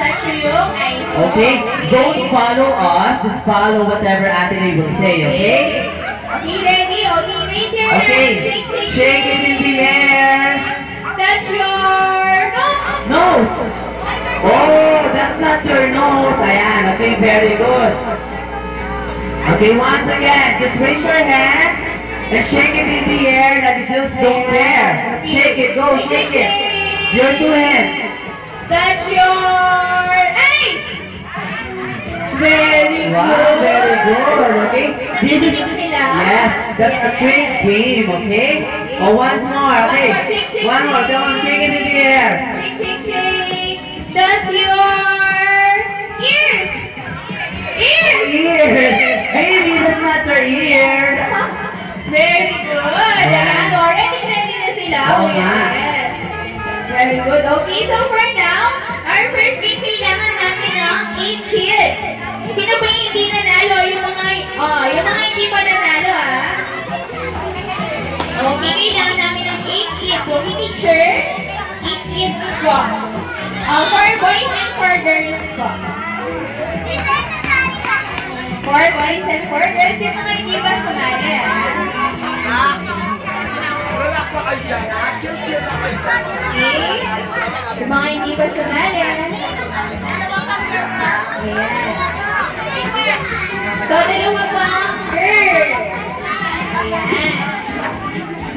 touch yung ice. Okay? Don't follow us. Just follow whatever Ate Ray will say, okay? Okay, ready? Okay, raise your hand. Okay. Shake it in the air. Touch your nose. Nose. Oh, that's not your nose. Ayan. Okay, very good. Okay, once again, just raise your hands and shake it in the air that you just don't care. Shake it, go, shake it. Your two hands. Touch your eyes. Very good. Wow, very good. Okay? This is, Sila. yes, that's a trick game, okay? Oh, once more, okay? One more, come on, shake it in the air. Shake, shake, shake. Touch your ears. Ears. Ears. Baby, that's not your ear. Very good. Ayan, already ready na sila. Oo nga. Yes. Very good. Okay, so for now, our first game, kailangan namin ng 8 kids. Sino ba yung hindi nanalo? Yung mga hindi pa nanalo, ah. Okay, kailangan namin ng 8 kids. Okay, teacher? 8 kids po. For boys and for girls po. For boys and for girls, yung mga hindi pa sumali, ah. Relax na kayo dyan, ha? Chill na kayo dyan. Okay? Yung mga hindi pa sumali. Ayan. So, dalawa po ang girl. Ayan.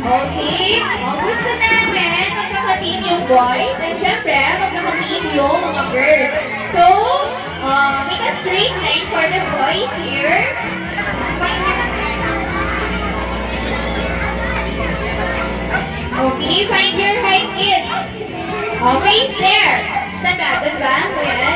Okay? Kung gusto namin, magkaka-team yung boys. And syempre, magkaka-team yung mga girls. So, make a straight line for the boys here. Okay, find your height, kids. Okay, there. Saan ba? Doon ba? Ayan.